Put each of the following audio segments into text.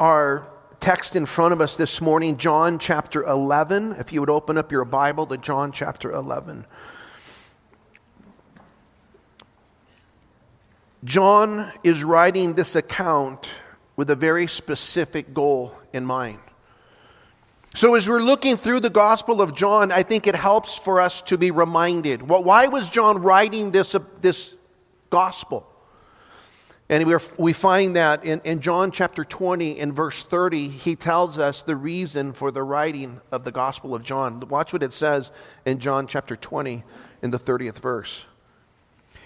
our text in front of us this morning, John chapter 11. If you would open up your Bible to John chapter 11. John is writing this account with a very specific goal in mind. So as we're looking through the Gospel of John, I think it helps for us to be reminded. Why was John writing this Gospel? And we find that in John chapter 20 and verse 30, he tells us the reason for the writing of the Gospel of John. Watch what it says in John chapter 20 in the 30th verse.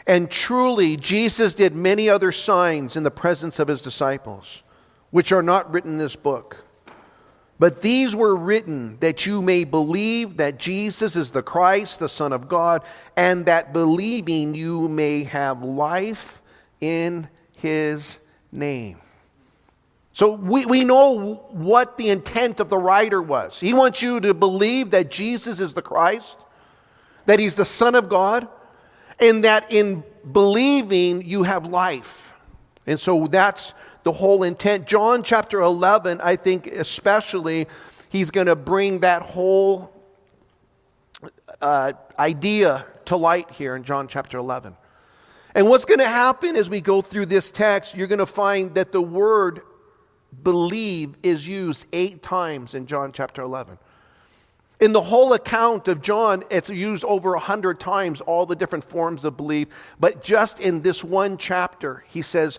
And truly, Jesus did many other signs in the presence of his disciples, which are not written in this book. But these were written that you may believe that Jesus is the Christ, the Son of God, and that believing you may have life in his name. So we know what the intent of the writer was. He wants you to believe that Jesus is the Christ, that he's the Son of God, and that in believing you have life. And so that's the whole intent. John chapter 11, I think especially, he's going to bring that whole idea to light here in John chapter 11. And what's going to happen as we go through this text, you're going to find that the word believe is used 8 times in John chapter 11. In the whole account of John, it's used over 100 times, all the different forms of belief. But just in this one chapter, he says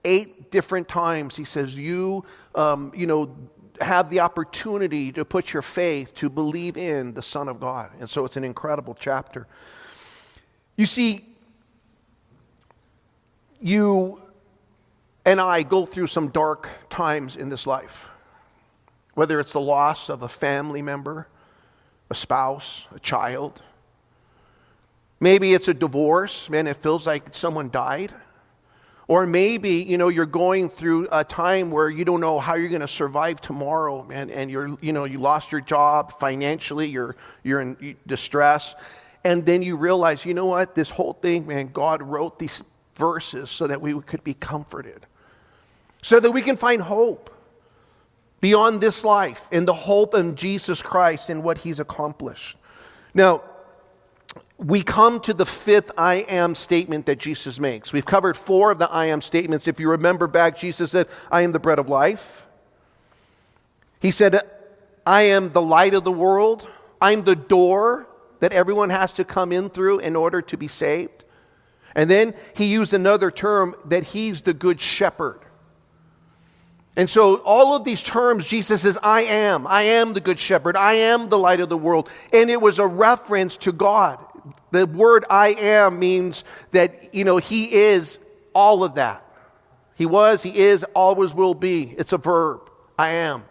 8 different times, he says, you have the opportunity to put your faith, to believe in the Son of God. And so it's an incredible chapter. You see, you and I go through some dark times in this life. Whether it's the loss of a family member, a spouse, a child. Maybe it's a divorce. Man, it feels like someone died. Or maybe, you're going through a time where you don't know how you're going to survive tomorrow, man, and you lost your job financially, you're in distress. And then you realize, you know what, this whole thing, man, God wrote these verses so that we could be comforted, so that we can find hope beyond this life, in the hope in Jesus Christ and what he's accomplished. Now, we come to the 5th I am statement that Jesus makes. We've covered 4 of the I am statements. If you remember back, Jesus said, I am the bread of life. He said, I am the light of the world. I'm the door that everyone has to come in through in order to be saved. And then he used another term, that he's the good shepherd. And so all of these terms, Jesus says, I am the good shepherd. I am the light of the world. And it was a reference to God. The word I am means that, he is all of that. He was, he is, always will be. It's a verb. I am.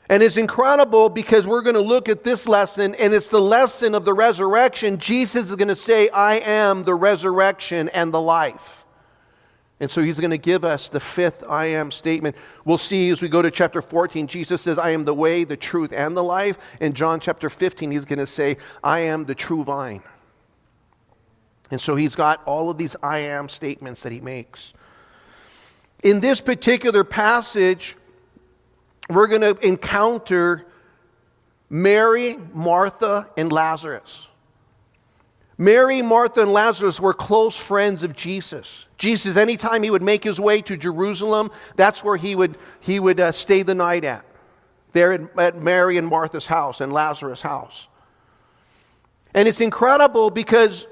And it's incredible because we're going to look at this lesson, and it's the lesson of the resurrection. Jesus is going to say, I am the resurrection and the life. And so he's going to give us the 5th I am statement. We'll see as we go to chapter 14, Jesus says, I am the way, the truth, and the life. In John chapter 15, he's going to say, I am the true vine. And so he's got all of these I am statements that he makes. In this particular passage, we're going to encounter Mary, Martha, and Lazarus. Mary, Martha, and Lazarus were close friends of Jesus. Jesus, anytime he would make his way to Jerusalem, that's where he would stay the night at. There at Mary and Martha's house and Lazarus' house. And it's incredible because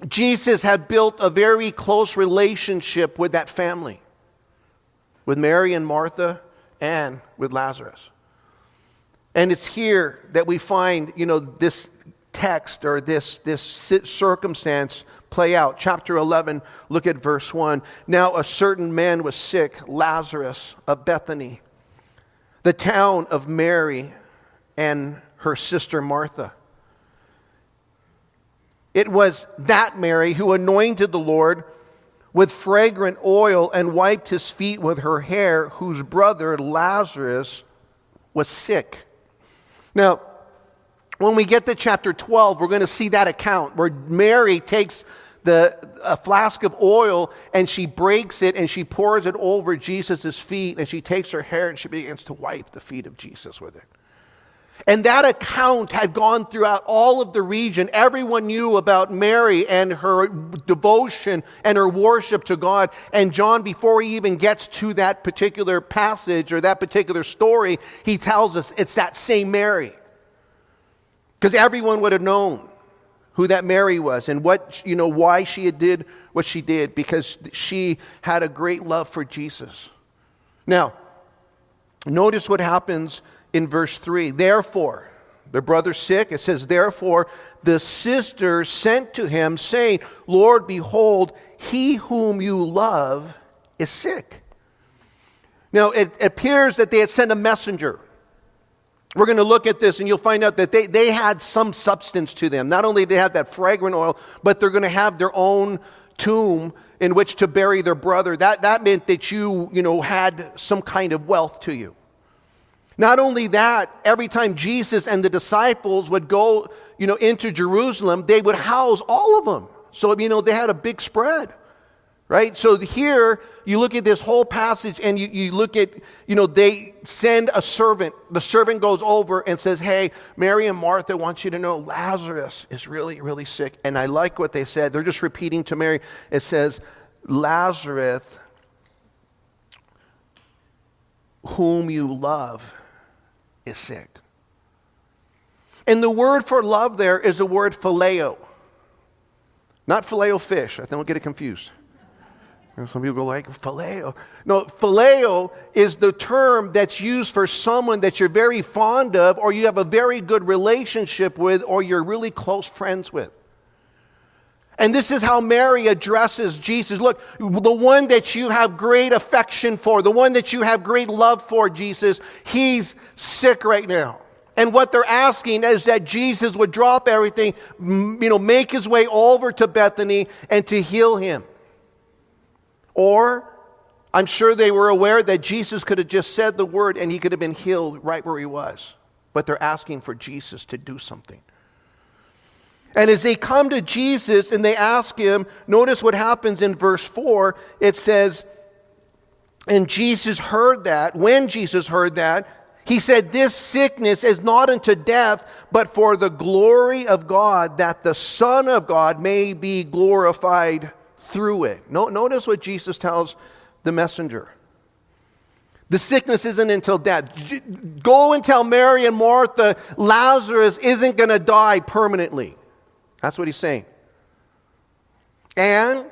Jesus had built a very close relationship with that family. With Mary and Martha and with Lazarus. And it's here that we find, this text or this circumstance play out. Chapter 11, look at verse 1. Now a certain man was sick, Lazarus of Bethany, the town of Mary and her sister Martha. It was that Mary who anointed the Lord with fragrant oil and wiped his feet with her hair, whose brother Lazarus was sick. Now, when we get to chapter 12, we're going to see that account where Mary takes a flask of oil, and she breaks it and she pours it over Jesus' feet, and she takes her hair and she begins to wipe the feet of Jesus with it. And that account had gone throughout all of the region. Everyone knew about Mary and her devotion and her worship to God. And John, before he even gets to that particular passage or that particular story, he tells us it's that same Mary. Because everyone would have known who that Mary was and why she did what she did, because she had a great love for Jesus. Now, notice what happens in verse 3. Therefore, the brother's sick. It says, therefore, the sister sent to him, saying, Lord, behold, he whom you love is sick. Now, it appears that they had sent a messenger. We're going to look at this, and you'll find out that they had some substance to them. Not only did they have that fragrant oil, but they're going to have their own tomb in which to bury their brother. That meant that you had some kind of wealth to you. Not only that, every time Jesus and the disciples would go, into Jerusalem, they would house all of them. So, they had a big spread, right? So here, you look at this whole passage and you look at, they send a servant. The servant goes over and says, hey, Mary and Martha want you to know Lazarus is really, really sick. And I like what they said. They're just repeating to Mary. It says, Lazarus, whom you love, is sick. And the word for love there is the word phileo. Not phileo fish. I don't get it confused. Some people go like, phileo. No, phileo is the term that's used for someone that you're very fond of, or you have a very good relationship with, or you're really close friends with. And this is how Mary addresses Jesus. Look, the one that you have great affection for, the one that you have great love for, Jesus, he's sick right now. And what they're asking is that Jesus would drop everything, make his way over to Bethany and to heal him. Or, I'm sure they were aware that Jesus could have just said the word and he could have been healed right where he was. But they're asking for Jesus to do something. And as they come to Jesus and they ask him, notice what happens in verse 4. It says, and Jesus heard that. When Jesus heard that, he said, this sickness is not unto death, but for the glory of God, that the Son of God may be glorified through it. Notice what Jesus tells the messenger. The sickness isn't until death. Go and tell Mary and Martha, Lazarus isn't going to die permanently. That's what he's saying. And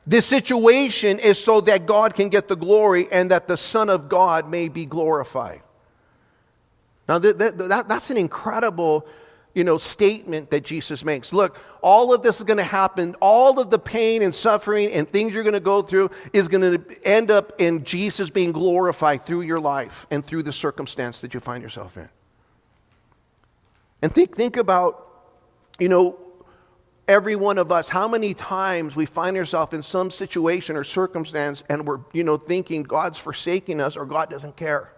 this situation is so that God can get the glory and that the Son of God may be glorified. Now, that's an incredible, statement that Jesus makes. Look, all of this is going to happen. All of the pain and suffering and things you're going to go through is going to end up in Jesus being glorified through your life and through the circumstance that you find yourself in. And think about, every one of us, how many times we find ourselves in some situation or circumstance and we're, thinking God's forsaking us or God doesn't care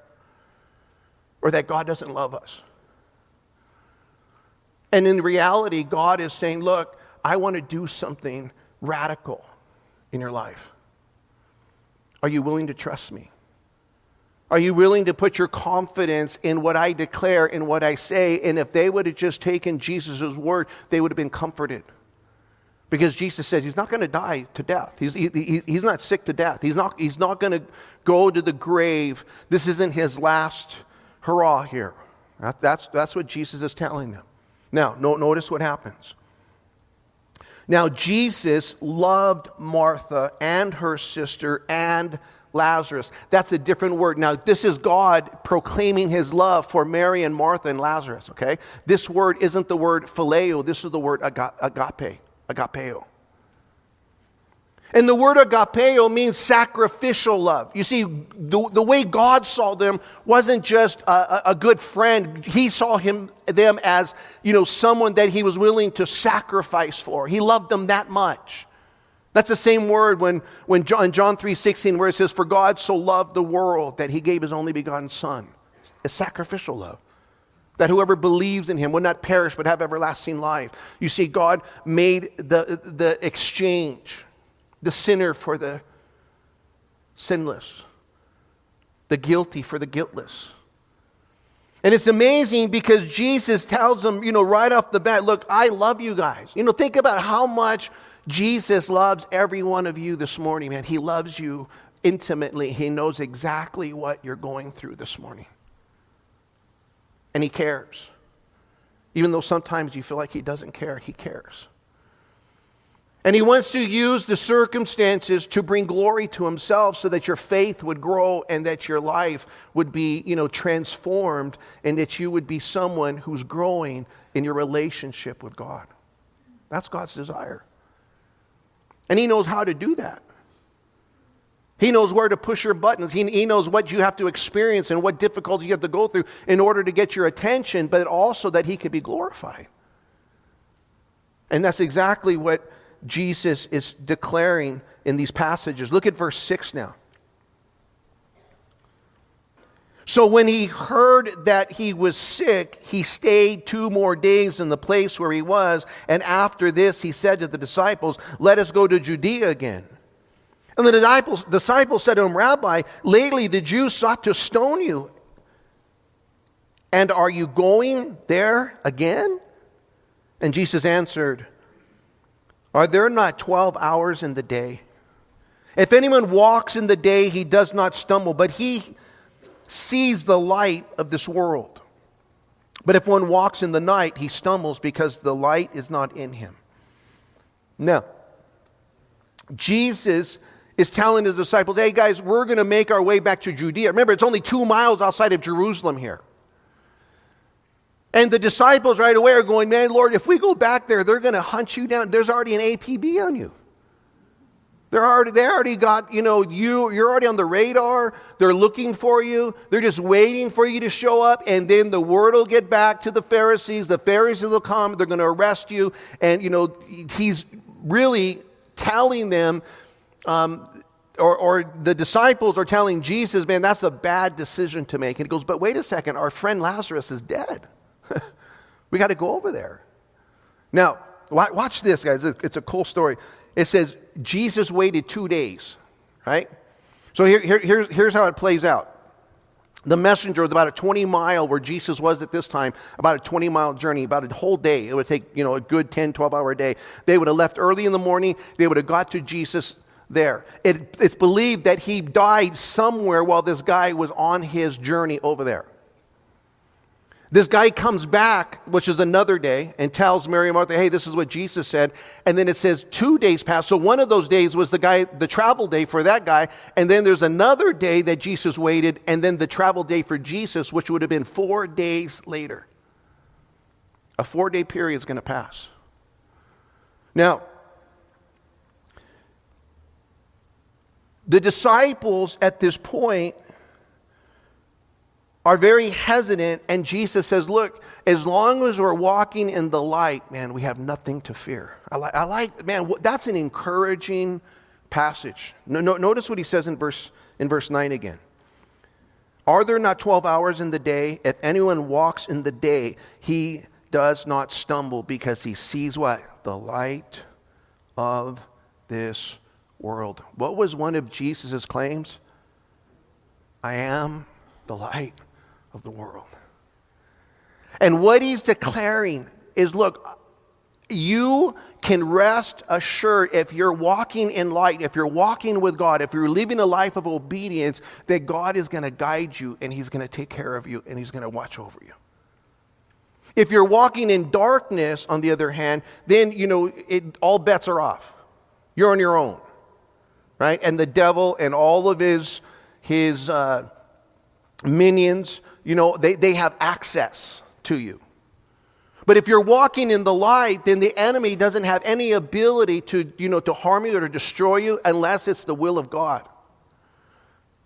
or that God doesn't love us. And in reality, God is saying, look, I want to do something radical in your life. Are you willing to trust me? Are you willing to put your confidence in what I declare, in what I say? And if they would have just taken Jesus' word, they would have been comforted. Because Jesus says he's not going to die to death. He's not sick to death. He's not going to go to the grave. This isn't his last hurrah here. That's what Jesus is telling them. Now, notice what happens. Now, Jesus loved Martha and her sister and Lazarus. That's a different word. Now, this is God proclaiming his love for Mary and Martha and Lazarus, okay? This word isn't the word phileo. This is the word agape, agapeo. And the word agapeo means sacrificial love. You see, the way God saw them wasn't just a good friend. He saw them as, someone that he was willing to sacrifice for. He loved them that much. That's the same word when John 3:16, where it says, for God so loved the world that he gave his only begotten son. It's sacrificial love. that whoever believes in him would not perish but have everlasting life. You see, God made the exchange, the sinner for the sinless, the guilty for the guiltless. And it's amazing because Jesus tells them, right off the bat, look, I love you guys. Think about how much Jesus loves every one of you this morning, man. He loves you intimately. He knows exactly what you're going through this morning. And he cares. Even though sometimes you feel like he doesn't care, he cares. And he wants to use the circumstances to bring glory to himself so that your faith would grow and that your life would be, transformed and that you would be someone who's growing in your relationship with God. That's God's desire. And he knows how to do that. He knows where to push your buttons. He knows what you have to experience and what difficulties you have to go through in order to get your attention, but also that he could be glorified. And that's exactly what Jesus is declaring in these passages. Look at verse 6 now. So when he heard that he was sick, he stayed 2 more days in the place where he was. And after this, he said to the disciples, let us go to Judea again. And the disciples said to him, Rabbi, lately the Jews sought to stone you. And are you going there again? And Jesus answered, are there not 12 hours in the day? If anyone walks in the day, he does not stumble, but he sees the light of this world. But if one walks in the night, he stumbles because the light is not in him. Now, Jesus is telling his disciples, hey guys, we're going to make our way back to Judea. Remember, it's only 2 miles outside of Jerusalem here. And the disciples right away are going, man, Lord, if we go back there, they're going to hunt you down. There's already an APB on you. They already got, you're already on the radar. They're looking for you. They're just waiting for you to show up. And then the word will get back to the Pharisees. The Pharisees will come. They're going to arrest you. And, he's really telling them, or the disciples are telling Jesus, man, that's a bad decision to make. And he goes, but wait a second, our friend Lazarus is dead. We got to go over there. Now, watch this, guys. It's a cool story. It says Jesus waited 2 days, right? So here's how it plays out. The messenger was about a 20-mile where Jesus was at this time, about a 20-mile journey, about a whole day. It would take, a good 10, 12-hour day. They would have left early in the morning. They would have got to Jesus there. It's believed that he died somewhere while this guy was on his journey over there. This guy comes back, which is another day, and tells Mary and Martha, hey, this is what Jesus said. And then it says 2 days passed. So one of those days was the travel day for that guy. And then there's another day that Jesus waited, and then the travel day for Jesus, which would have been 4 days later. A 4-day period is going to pass. Now, the disciples at this point are very hesitant, and Jesus says, look, as long as we're walking in the light, man, we have nothing to fear. I like, man, that's an encouraging passage. Notice what he says in verse 9 again. Are there not 12 hours in the day? If anyone walks in the day, he does not stumble because he sees what? The light of this world. What was one of Jesus' claims? I am the light of the world. And what he's declaring is, look, you can rest assured if you're walking in light, if you're walking with God, if you're living a life of obedience, that God is going to guide you and he's going to take care of you and he's going to watch over you. If you're walking in darkness, on the other hand, then, all bets are off. You're on your own, right? And the devil and all of his minions, they have access to you. But if you're walking in the light, then the enemy doesn't have any ability to harm you or to destroy you unless it's the will of God.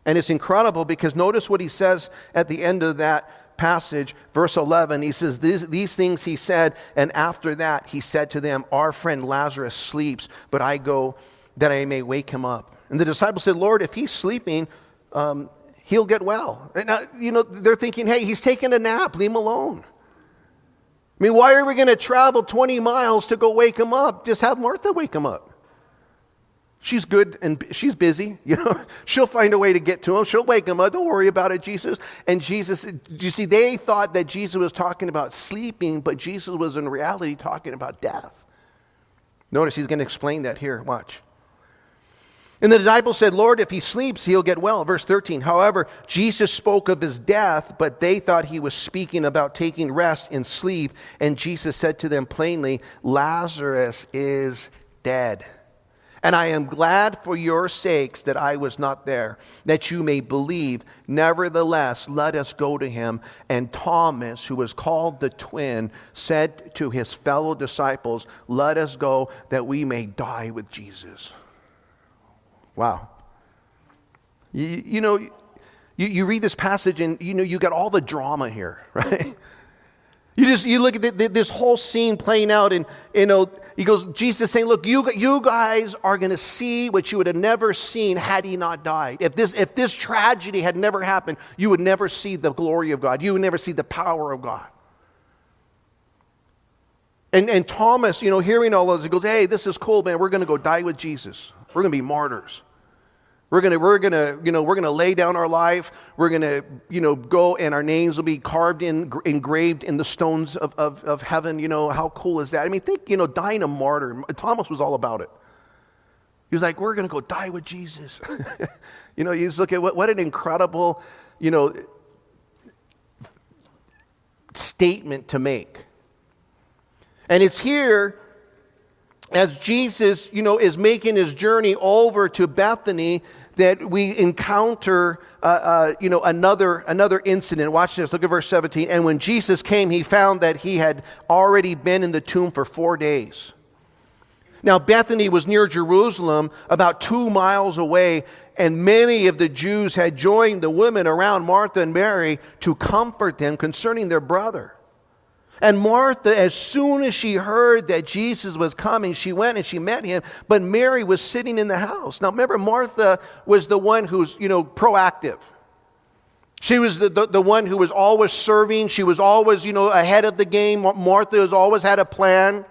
And it's incredible because notice what he says at the end of that passage, verse 11. He says, these things he said, and after that he said to them, our friend Lazarus sleeps, but I go that I may wake him up. And the disciples said, Lord, if he's sleeping, he'll get well. And, they're thinking, hey, he's taking a nap, leave him alone. I mean, why are we going to travel 20 miles to go wake him up? Just have Martha wake him up. She's good and she's busy. She'll find a way to get to him. She'll wake him up. Don't worry about it, Jesus. And Jesus, you see, they thought that Jesus was talking about sleeping, but Jesus was in reality talking about death. Notice he's going to explain that here. Watch. And the disciples said, Lord, if he sleeps, he'll get well. Verse 13. However, Jesus spoke of his death, but they thought he was speaking about taking rest in sleep. And Jesus said to them plainly, Lazarus is dead. And I am glad for your sakes that I was not there, that you may believe. Nevertheless, let us go to him. And Thomas, who was called the twin, said to his fellow disciples, let us go that we may die with Jesus. Wow. You read this passage and, you got all the drama here, right? You look at this whole scene playing out and, he goes, Jesus saying, look, you guys are going to see what you would have never seen had he not died. If this tragedy had never happened, you would never see the glory of God. You would never see the power of God. And Thomas, hearing all those, he goes, hey, this is cool, man. We're going to go die with Jesus. We're going to be martyrs. We're gonna lay down our life. We're gonna, go and our names will be engraved in the stones of heaven. How cool is that? I mean, think, dying a martyr. Thomas was all about it. He was like, we're gonna go die with Jesus. You just look at what an incredible, statement to make. And it's here as Jesus, is making his journey over to Bethany that we encounter, another incident. Watch this. Look at verse 17. And when Jesus came, he found that he had already been in the tomb for 4 days. Now, Bethany was near Jerusalem, about 2 miles away, and many of the Jews had joined the women around Martha and Mary to comfort them concerning their brother. And Martha, as soon as she heard that Jesus was coming, she went and she met him. But Mary was sitting in the house. Now remember, Martha was the one who's, proactive. She was the one who was always serving. She was always, ahead of the game. Martha has always had a plan.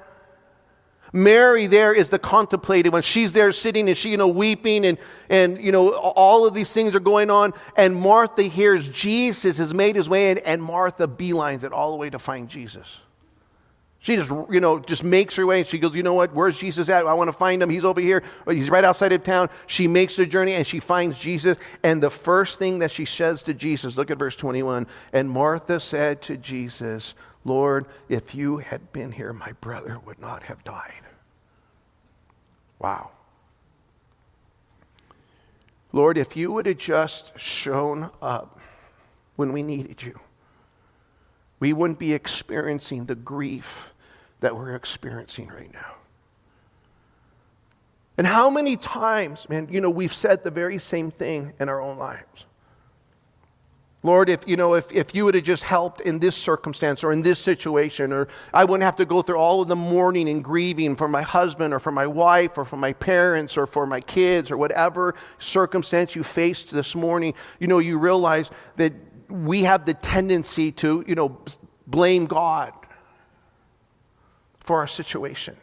Mary there is the contemplative one. She's there sitting and she, weeping and all of these things are going on. And Martha hears Jesus has made his way in, and Martha beelines it all the way to find Jesus. She just makes her way and she goes, what? Where's Jesus at? I want to find him. He's over here. He's right outside of town. She makes the journey and she finds Jesus. And the first thing that she says to Jesus, look at verse 21. And Martha said to Jesus, Lord, if you had been here, my brother would not have died. Wow. Lord, if you would have just shown up when we needed you, we wouldn't be experiencing the grief that we're experiencing right now. And how many times, man, we've said the very same thing in our own lives. Lord, if you would have just helped in this circumstance or in this situation, or I wouldn't have to go through all of the mourning and grieving for my husband or for my wife or for my parents or for my kids or whatever circumstance you faced this morning, you realize that we have the tendency to, blame God for our situation.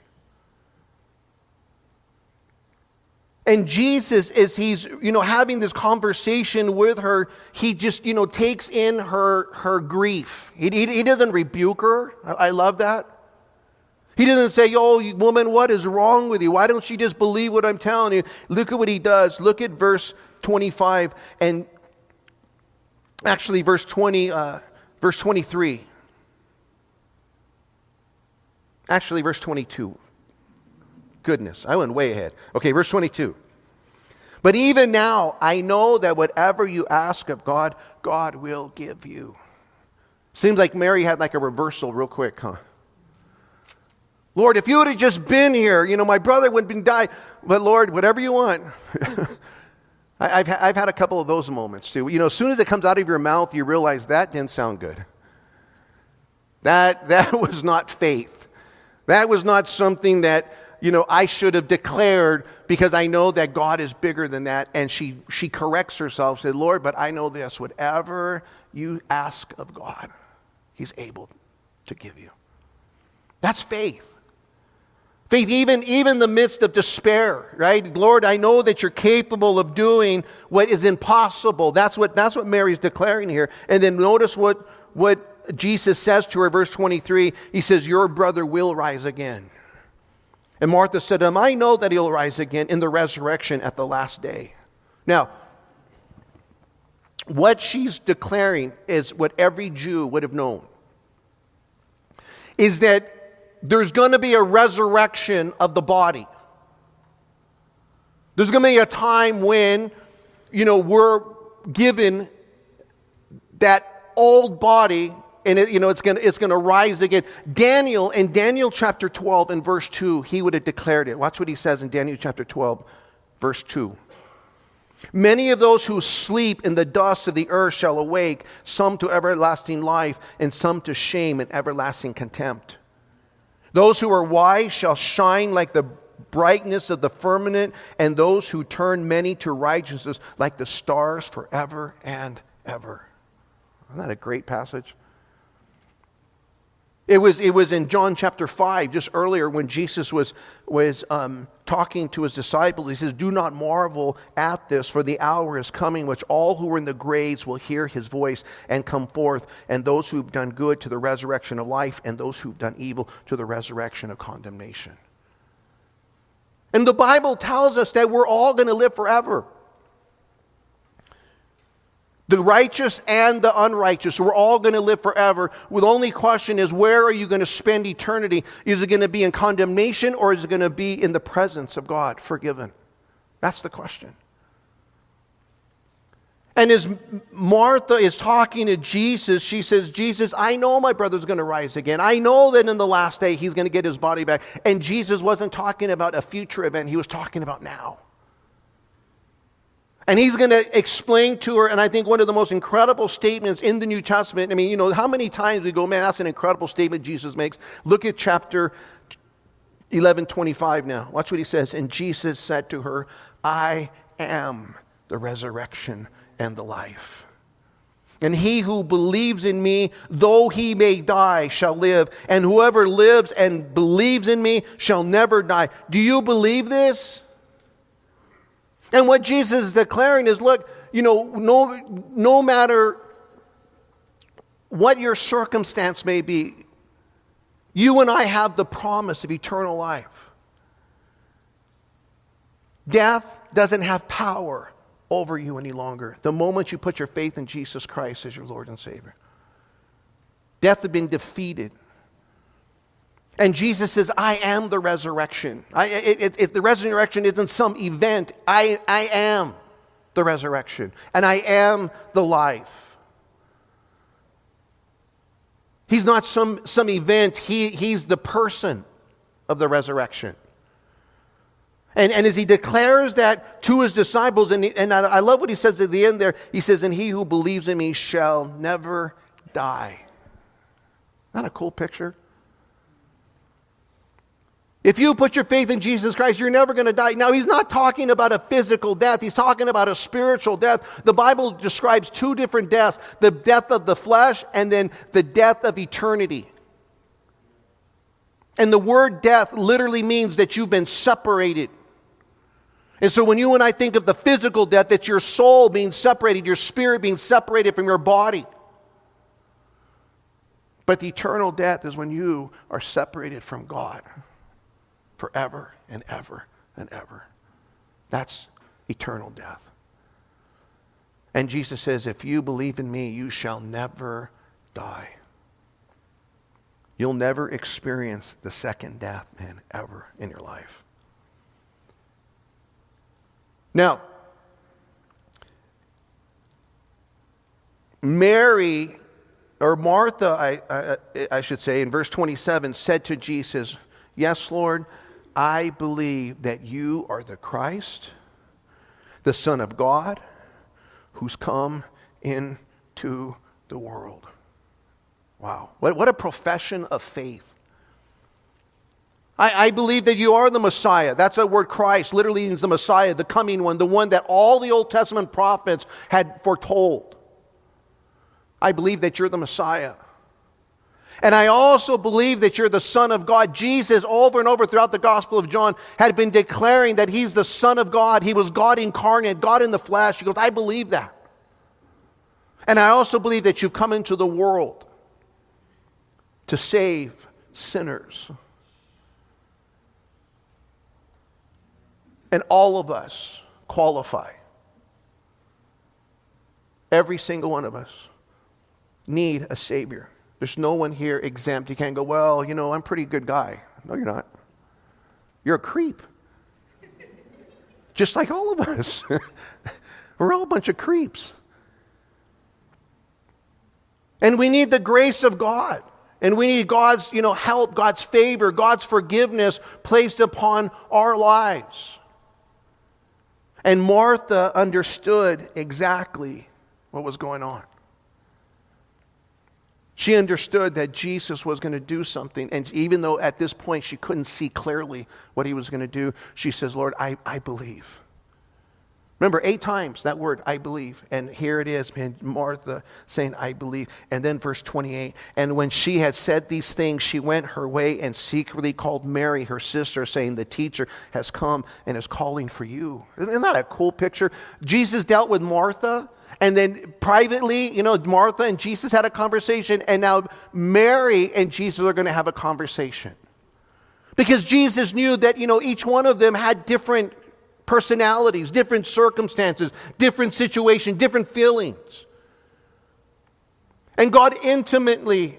And Jesus, as he's, having this conversation with her, he just, takes in her grief. He doesn't rebuke her. I love that. He doesn't say, oh, woman, what is wrong with you? Why don't you just believe what I'm telling you? Look at what he does. Look at verse 25 and actually verse 23. Actually, verse 22. Goodness, I went way ahead. Okay, verse 22. But even now, I know that whatever you ask of God, God will give you. Seems like Mary had like a reversal real quick, huh? Lord, if you would have just been here, my brother wouldn't have died. But Lord, whatever you want. I've had a couple of those moments too. As soon as it comes out of your mouth, you realize that didn't sound good. That was not faith. That was not something that I should have declared, because I know that God is bigger than that. And she corrects herself, said, Lord, but I know this, whatever you ask of God, he's able to give you. That's faith. Faith even in the midst of despair, right? Lord, I know that you're capable of doing what is impossible. That's what Mary's declaring here. And then notice what Jesus says to her, verse 23. He says, your brother will rise again. And Martha said to him, I know that he'll rise again in the resurrection at the last day. Now, what she's declaring is what every Jew would have known. Is that there's going to be a resurrection of the body. There's going to be a time when, we're given that old body, and it's going to rise again. Daniel, in Daniel chapter 12 and verse 2, he would have declared it. Watch what he says in Daniel chapter 12, verse 2. Many of those who sleep in the dust of the earth shall awake, some to everlasting life, and some to shame and everlasting contempt. Those who are wise shall shine like the brightness of the firmament, and those who turn many to righteousness like the stars forever and ever. Isn't that a great passage? It was in John chapter 5, just earlier, when Jesus was talking to his disciples. He says, do not marvel at this, for the hour is coming which all who are in the graves will hear his voice and come forth, and those who've done good to the resurrection of life, and those who've done evil to the resurrection of condemnation. And the Bible tells us that we're all going to live forever. The righteous and the unrighteous, we're all going to live forever. The only question is, where are you going to spend eternity? Is it going to be in condemnation, or is it going to be in the presence of God, forgiven? That's the question. And as Martha is talking to Jesus, she says, Jesus, I know my brother's going to rise again. I know that in the last day he's going to get his body back. And Jesus wasn't talking about a future event. He was talking about now. And he's going to explain to her, and I think one of the most incredible statements in the New Testament. I mean, how many times we go, man, that's an incredible statement Jesus makes. Look at chapter 11:25 now. Watch what he says. And Jesus said to her, I am the resurrection and the life. And he who believes in me, though he may die, shall live. And whoever lives and believes in me shall never die. Do you believe this? And what Jesus is declaring is, look, no matter what your circumstance may be, you and I have the promise of eternal life. Death doesn't have power over you any longer the moment you put your faith in Jesus Christ as your Lord and Savior. Death had been defeated. And Jesus says, I am the resurrection. The resurrection isn't some event. I am the resurrection. And I am the life. He's not some event. He's the person of the resurrection. And as he declares that to his disciples, and I love what he says at the end there. He says, and he who believes in me shall never die. Isn't that a cool picture? If you put your faith in Jesus Christ, you're never going to die. Now, he's not talking about a physical death. He's talking about a spiritual death. The Bible describes two different deaths, the death of the flesh and then the death of eternity. And the word death literally means that you've been separated. And so when you and I think of the physical death, that's your soul being separated, your spirit being separated from your body. But the eternal death is when you are separated from God. Forever and ever and ever. That's eternal death. And Jesus says, if you believe in me, you shall never die. You'll never experience the second death, man, ever in your life. Now, Mary, or Martha, I should say, in verse 27, said to Jesus, yes, Lord, I believe that you are the Christ, the Son of God, who's come into the world. Wow. What a profession of faith. I believe that you are the Messiah. That's the word Christ. Literally means the Messiah, the coming one, the one that all the Old Testament prophets had foretold. I believe that you're the Messiah. And I also believe that you're the Son of God. Jesus, over and over throughout the Gospel of John, had been declaring that he's the Son of God. He was God incarnate, God in the flesh. He goes, I believe that. And I also believe that you've come into the world to save sinners. And all of us qualify. Every single one of us need a Savior. There's no one here exempt. You can't go, well, I'm a pretty good guy. No, you're not. You're a creep. Just like all of us. We're all a bunch of creeps. And we need the grace of God. And we need God's, help, God's favor, God's forgiveness placed upon our lives. And Martha understood exactly what was going on. She understood that Jesus was going to do something. And even though at this point she couldn't see clearly what he was going to do, she says, Lord, I believe. Remember, 8 times that word, I believe. And here it is, man, Martha saying, I believe. And then verse 28, and when she had said these things, she went her way and secretly called Mary, her sister, saying, the teacher has come and is calling for you. Isn't that a cool picture? Jesus dealt with Martha. And then privately, Martha and Jesus had a conversation. And now Mary and Jesus are going to have a conversation. Because Jesus knew that, each one of them had different personalities, different circumstances, different situations, different feelings. And God intimately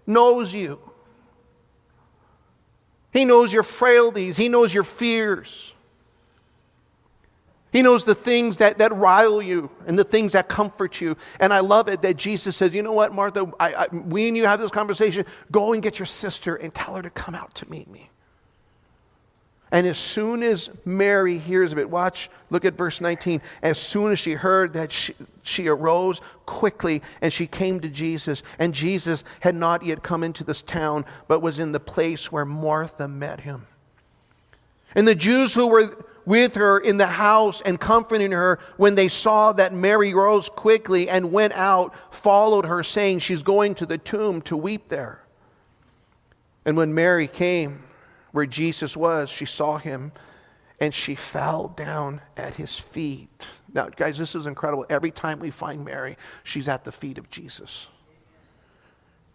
knows you. He knows your frailties. He knows your fears. He knows the things that rile you and the things that comfort you. And I love it that Jesus says, you know what, Martha, we and you have this conversation. Go and get your sister and tell her to come out to meet me. And as soon as Mary hears of it, look at verse 19. As soon as she heard that, she arose quickly and she came to Jesus. And Jesus had not yet come into this town, but was in the place where Martha met him. And the Jews who were with her in the house and comforting her, when they saw that Mary rose quickly and went out, followed her, saying, she's going to the tomb to weep there. And when Mary came where Jesus was, she saw him and she fell down at his feet. Now, guys, this is incredible. Every time we find Mary, she's at the feet of Jesus.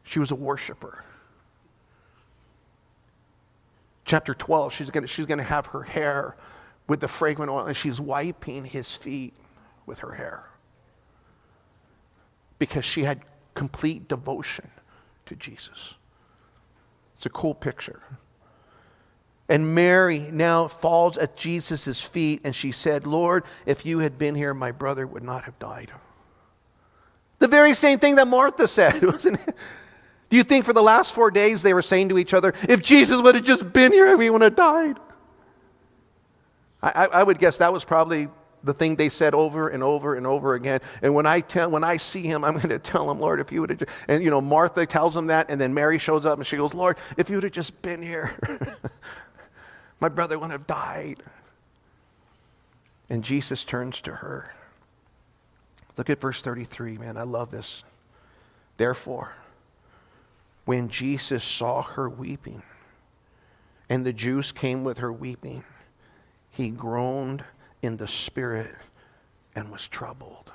She was a worshiper. Chapter 12, she's going to have her hair with the fragrant oil, and she's wiping his feet with her hair because she had complete devotion to Jesus. It's a cool picture. And Mary now falls at Jesus' feet, and she said, Lord, if you had been here, my brother would not have died. The very same thing that Martha said, wasn't it? Do you think for the last 4 days they were saying to each other, if Jesus would have just been here, everyone would have died? I would guess that was probably the thing they said over and over and over again. And when I see him, I'm going to tell him, Lord, if you would have just... And, Martha tells him that, and then Mary shows up and she goes, Lord, if you would have just been here, my brother wouldn't have died. And Jesus turns to her. Look at verse 33, man. I love this. Therefore, when Jesus saw her weeping, and the Jews came with her weeping, he groaned in the spirit and was troubled.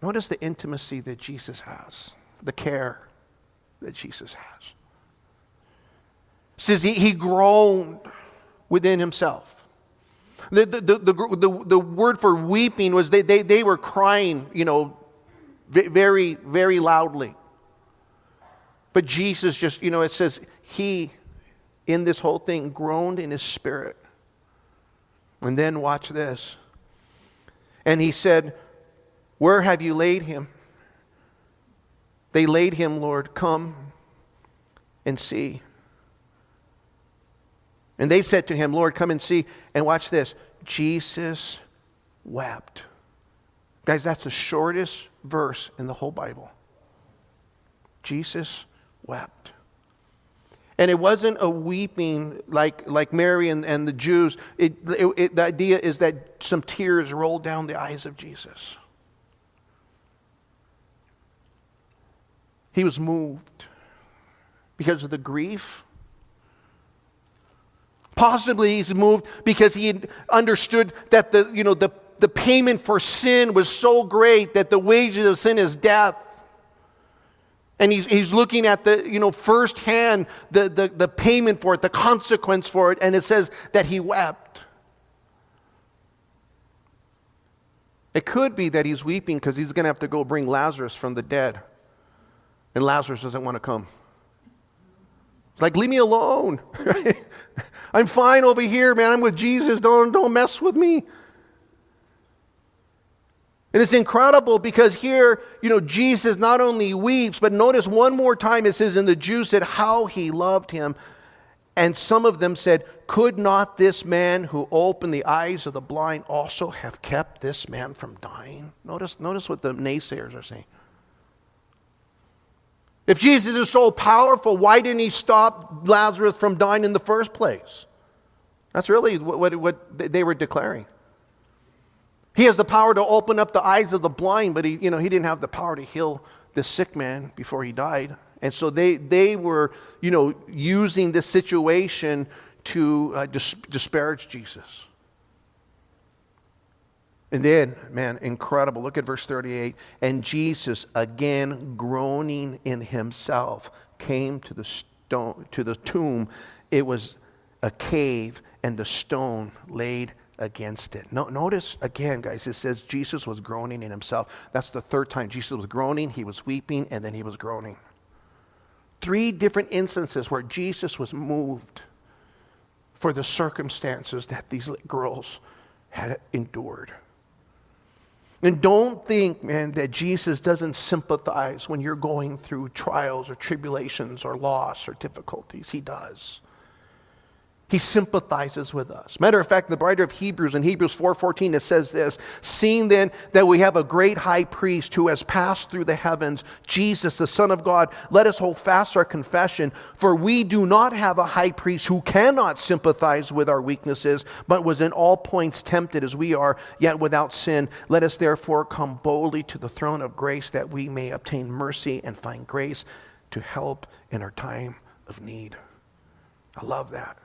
Notice the intimacy that Jesus has, the care that Jesus has. It says he groaned within himself. The word for weeping was they were crying, very, very loudly. But Jesus just, it says he, in this whole thing, groaned in his spirit. And then watch this. And he said, where have you laid him? They laid him, Lord, come and see. And they said to him, Lord, come and see. And watch this. Jesus wept. Guys, that's the shortest verse in the whole Bible. Jesus wept. And it wasn't a weeping like Mary and the Jews. The idea is that some tears rolled down the eyes of Jesus. He was moved because of the grief. Possibly he's moved because he had understood that the payment for sin was so great that the wages of sin is death. And he's looking at the firsthand the payment for it, the consequence for it, and it says that he wept. It could be that he's weeping because he's going to have to go bring Lazarus from the dead. And Lazarus doesn't want to come. It's like, leave me alone. I'm fine over here, man. I'm with Jesus. Don't mess with me. And it's incredible because here, Jesus not only weeps, but notice one more time it says, and the Jews said how he loved him. And some of them said, could not this man who opened the eyes of the blind also have kept this man from dying? Notice what the naysayers are saying. If Jesus is so powerful, why didn't he stop Lazarus from dying in the first place? That's really what they were declaring. He has the power to open up the eyes of the blind, but he didn't have the power to heal this sick man before he died. And so they were, using this situation to disparage Jesus. And then, man, incredible. Look at verse 38. And Jesus, again groaning in himself, came to the tomb. It was a cave, and the stone laid against it. Notice again, guys, it says Jesus was groaning in himself. That's the third time Jesus was groaning. He was weeping, and then he was groaning. 3 different instances where Jesus was moved for the circumstances that these girls had endured. And don't think, man, that Jesus doesn't sympathize when you're going through trials or tribulations or loss or difficulties. He does. He sympathizes with us. Matter of fact, the writer of Hebrews, in Hebrews 4:14, it says this, seeing then that we have a great high priest who has passed through the heavens, Jesus, the Son of God, let us hold fast our confession, for we do not have a high priest who cannot sympathize with our weaknesses, but was in all points tempted as we are, yet without sin. Let us therefore come boldly to the throne of grace that we may obtain mercy and find grace to help in our time of need. I love that.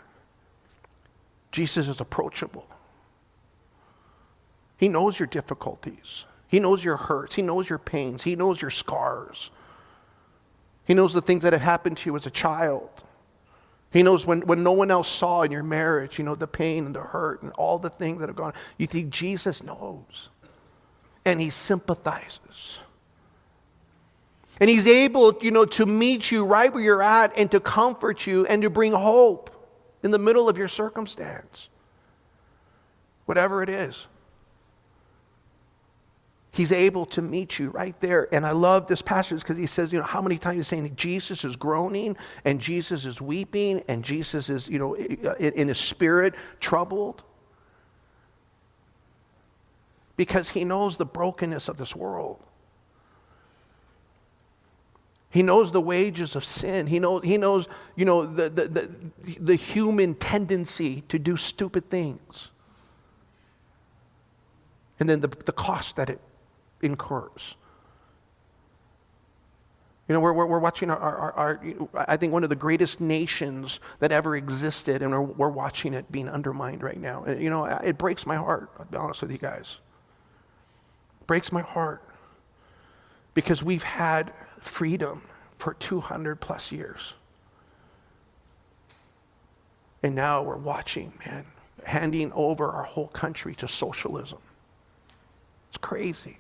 Jesus is approachable. He knows your difficulties. He knows your hurts. He knows your pains. He knows your scars. He knows the things that have happened to you as a child. He knows when no one else saw in your marriage, the pain and the hurt and all the things that have gone. You think Jesus knows. And he sympathizes. And he's able, to meet you right where you're at and to comfort you and to bring hope in the middle of your circumstance. Whatever it is. He's able to meet you right there. And I love this passage because he says, how many times he's saying Jesus is groaning and Jesus is weeping and Jesus is, in his spirit troubled. Because he knows the brokenness of this world. He knows the wages of sin. He knows, the human tendency to do stupid things. And then the cost that it incurs. We're watching our I think one of the greatest nations that ever existed, and we're watching it being undermined right now. And, it breaks my heart, I'll be honest with you guys. It breaks my heart. Because we've had freedom for 200 plus years. And now we're watching, man, handing over our whole country to socialism. It's crazy.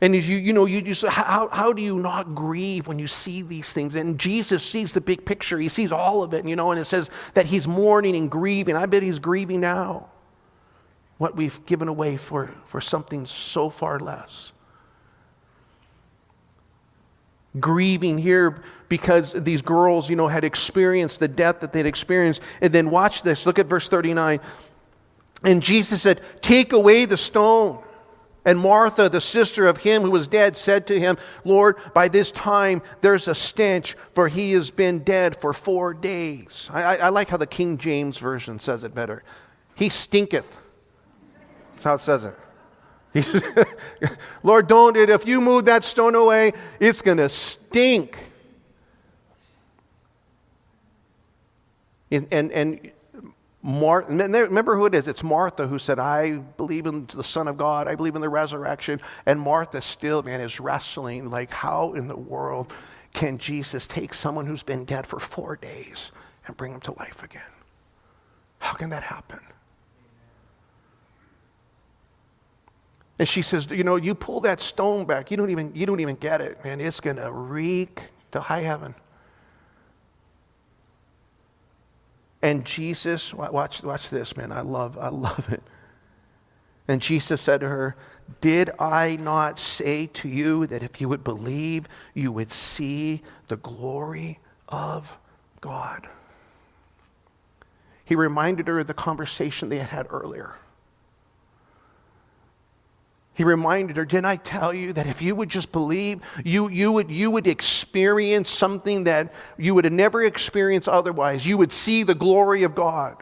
And as you just, how do you not grieve when you see these things? And Jesus sees the big picture. He sees all of it, and it says that he's mourning and grieving. I bet he's grieving now. What we've given away for something so far less. Grieving here because these girls, had experienced the death that they'd experienced. And then watch this. Look at verse 39. And Jesus said, take away the stone. And Martha, the sister of him who was dead, said to him, Lord, by this time there's a stench, for he has been dead for 4 days. I like how the King James Version says it better. He stinketh. That's how it says it. Lord, don't, if you move that stone away, it's going to stink. And Martha, remember who it is? It's Martha who said, I believe in the Son of God. I believe in the resurrection. And Martha still, man, is wrestling like, how in the world can Jesus take someone who's been dead for 4 days and bring him to life again? How can that happen? And she says, you pull that stone back. You don't even get it, man. It's going to reek to high heaven. And Jesus, watch this, man. I love it. And Jesus said to her, did I not say to you that if you would believe, you would see the glory of God? He reminded her of the conversation they had had earlier. He reminded her, didn't I tell you that if you would just believe, you would experience something that you would have never experienced otherwise. You would see the glory of God.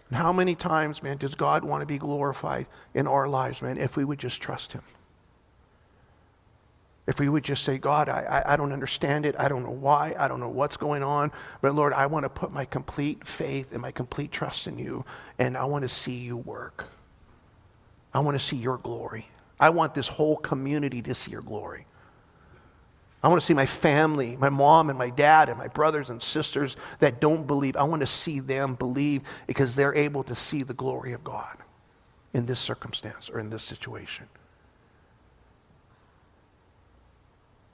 And how many times, man, does God want to be glorified in our lives, man, if we would just trust him? If we would just say, God, I don't understand it. I don't know why. I don't know what's going on. But Lord, I want to put my complete faith and my complete trust in you. And I want to see you work. I want to see your glory. I want this whole community to see your glory. I want to see my family, my mom and my dad and my brothers and sisters that don't believe. I want to see them believe because they're able to see the glory of God in this circumstance or in this situation.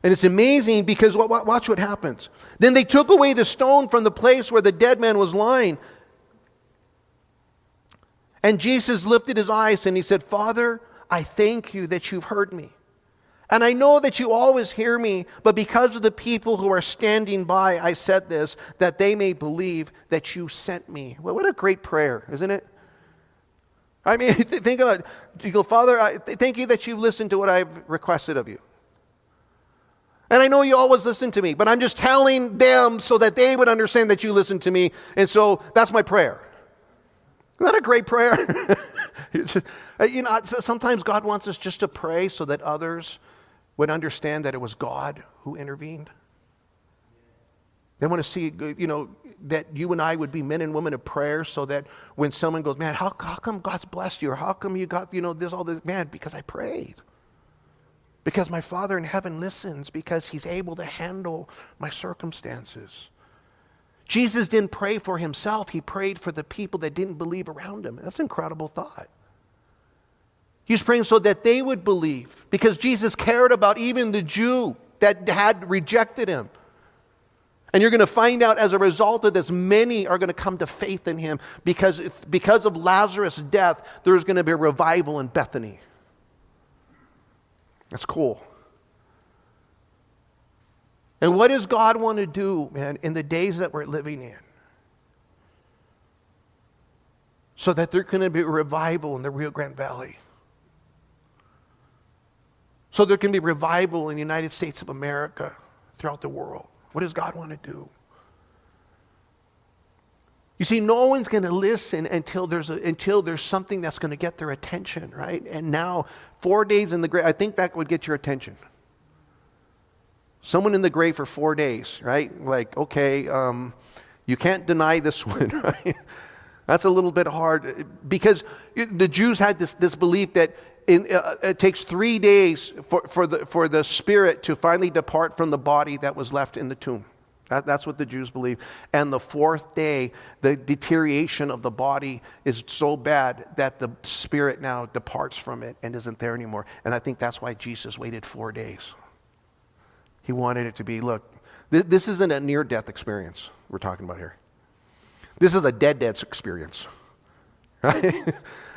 And it's amazing because watch what happens. Then they took away the stone from the place where the dead man was lying. And Jesus lifted his eyes and he said, Father, I thank you that you've heard me. And I know that you always hear me, but because of the people who are standing by, I said this, that they may believe that you sent me. Well, what a great prayer, isn't it? I mean, think about it. You go, Father, thank you that you've listened to what I've requested of you. And I know you always listen to me, but I'm just telling them so that they would understand that you listen to me. And so that's my prayer. Isn't that a great prayer? Sometimes God wants us just to pray so that others would understand that it was God who intervened. They want to see, that you and I would be men and women of prayer so that when someone goes, man, how come God's blessed you? Or how come you got, all this? Man, because I prayed. Because my Father in heaven listens. Because he's able to handle my circumstances. Jesus didn't pray for himself. He prayed for the people that didn't believe around him. That's an incredible thought. He's praying so that they would believe. Because Jesus cared about even the Jew that had rejected him. And you're going to find out as a result of this, many are going to come to faith in him. Because of Lazarus' death, there's going to be a revival in Bethany. That's cool. And what does God want to do, man, in the days that we're living in? So that there can be a revival in the Rio Grande Valley. So there can be revival in the United States of America, throughout the world. What does God want to do? You see, no one's going to listen until there's something that's going to get their attention, right? And now, 4 days in the grave, I think that would get your attention. Someone in the grave for 4 days, right? Like, okay, you can't deny this one, right? That's a little bit hard because the Jews had this belief that it takes 3 days for the spirit to finally depart from the body that was left in the tomb. That's what the Jews believe. And the fourth day, the deterioration of the body is so bad that the spirit now departs from it and isn't there anymore. And I think that's why Jesus waited 4 days. He wanted it to be, look, this isn't a near-death experience we're talking about here. This is a dead experience. Right?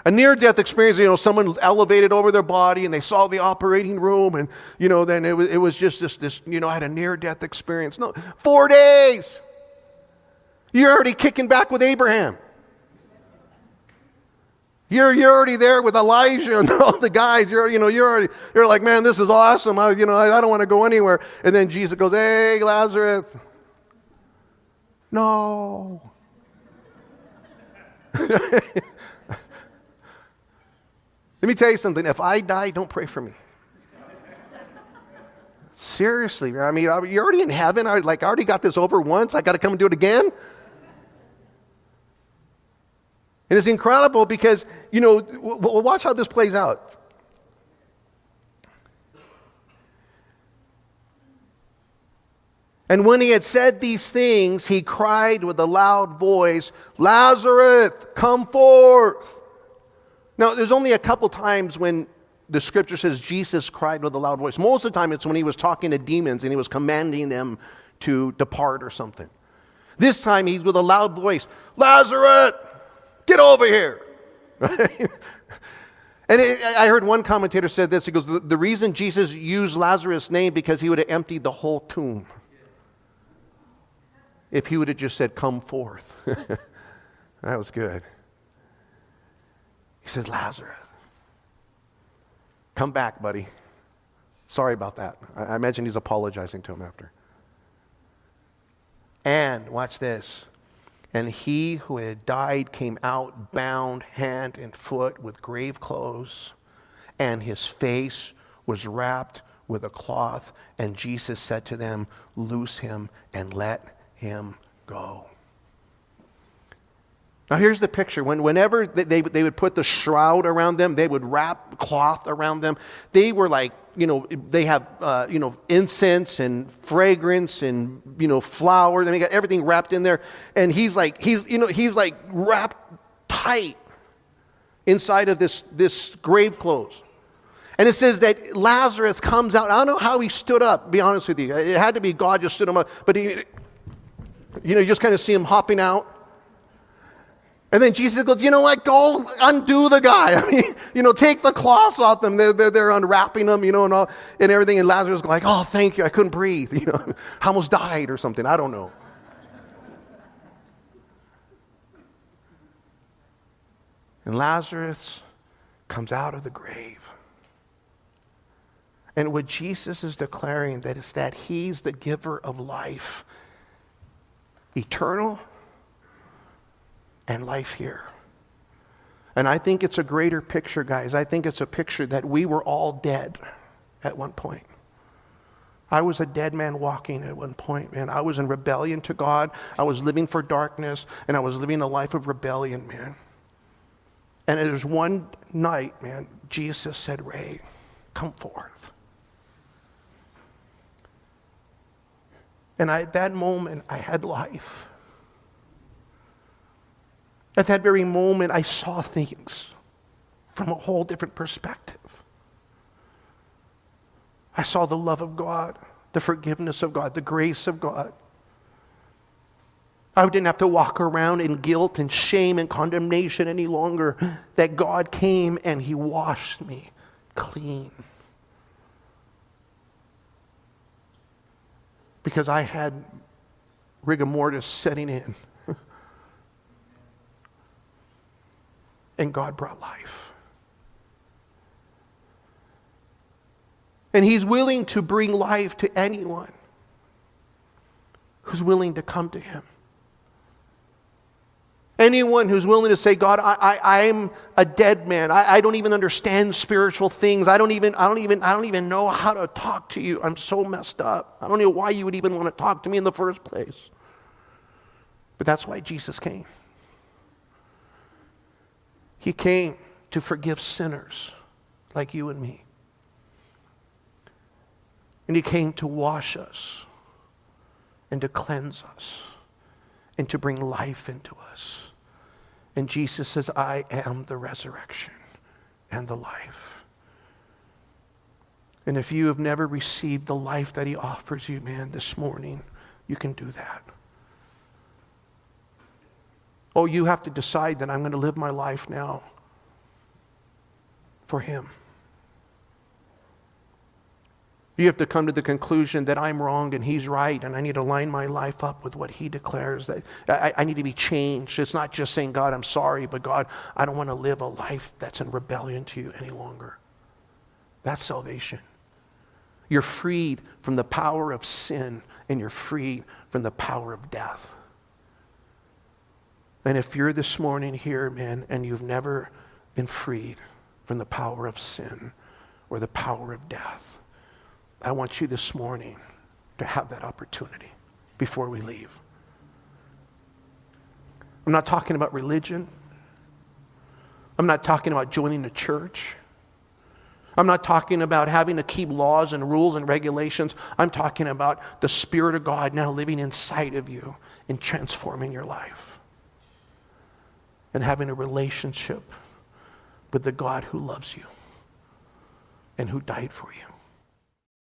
A near-death experience, someone elevated over their body and they saw the operating room and, then it was just this, I had a near-death experience. No, 4 days. You're already kicking back with Abraham. You're already there with Elijah and all the guys. You're like, man, this is awesome. I don't want to go anywhere. And then Jesus goes, hey, Lazarus. Let me tell you something. If I die, don't pray for me. Seriously, I mean, you're already in heaven. I already got this over once. I got to come and do it again. And it's incredible because, watch how this plays out. And when he had said these things, he cried with a loud voice, Lazarus, come forth. Now, there's only a couple times when the scripture says Jesus cried with a loud voice. Most of the time, it's when he was talking to demons and he was commanding them to depart or something. This time, he's with a loud voice, Lazarus, get over here. And I heard one commentator said this. He goes, the reason Jesus used Lazarus' name because he would have emptied the whole tomb. If he would have just said, come forth. That was good. He says, Lazarus, come back, buddy. Sorry about that. I imagine he's apologizing to him after. And, watch this. And he who had died came out bound hand and foot with grave clothes, and his face was wrapped with a cloth. And Jesus said to them, loose him and let him go. Now here's the picture. Whenever they would put the shroud around them, they would wrap cloth around them. They were like, they have, incense and fragrance and, flowers. And they got everything wrapped in there. And he's wrapped tight inside of this grave clothes. And it says that Lazarus comes out. I don't know how he stood up, to be honest with you. It had to be God just stood him up. But you just kind of see him hopping out. And then Jesus goes, you know what, go undo the guy. I mean, take the cloths off them. They're unwrapping them, and all, and everything. And Lazarus goes like, oh, thank you, I couldn't breathe. I almost died or something. I don't know. And Lazarus comes out of the grave. And what Jesus is declaring that is that he's the giver of life. Eternal and life here. And I think it's a greater picture, guys. I think it's a picture that we were all dead at one point. I was a dead man walking at one point, man. I was in rebellion to God. I was living for darkness, and I was living a life of rebellion, man. And there's one night, man, Jesus said, Ray, come forth. And at that moment, I had life. At that very moment, I saw things from a whole different perspective. I saw the love of God, the forgiveness of God, the grace of God. I didn't have to walk around in guilt and shame and condemnation any longer. That God came and he washed me clean. Because I had rigor mortis setting in. And God brought life. And he's willing to bring life to anyone who's willing to come to him. Anyone who's willing to say, God, I'm a dead man. I don't even understand spiritual things. I don't even know how to talk to you. I'm so messed up. I don't know why you would even want to talk to me in the first place. But that's why Jesus came. He came to forgive sinners like you and me. And he came to wash us and to cleanse us and to bring life into us. And Jesus says, I am the resurrection and the life. And if you have never received the life that he offers you, man, this morning, you can do that. Oh, you have to decide that I'm going to live my life now for him. You have to come to the conclusion that I'm wrong and he's right, and I need to line my life up with what he declares. That I need to be changed. It's not just saying, God, I'm sorry, but God, I don't want to live a life that's in rebellion to you any longer. That's salvation. You're freed from the power of sin, and you're freed from the power of death. And if you're this morning here, man, and you've never been freed from the power of sin or the power of death. I want you this morning to have that opportunity before we leave. I'm not talking about religion. I'm not talking about joining a church. I'm not talking about having to keep laws and rules and regulations. I'm talking about the Spirit of God now living inside of you and transforming your life. And having a relationship with the God who loves you and who died for you.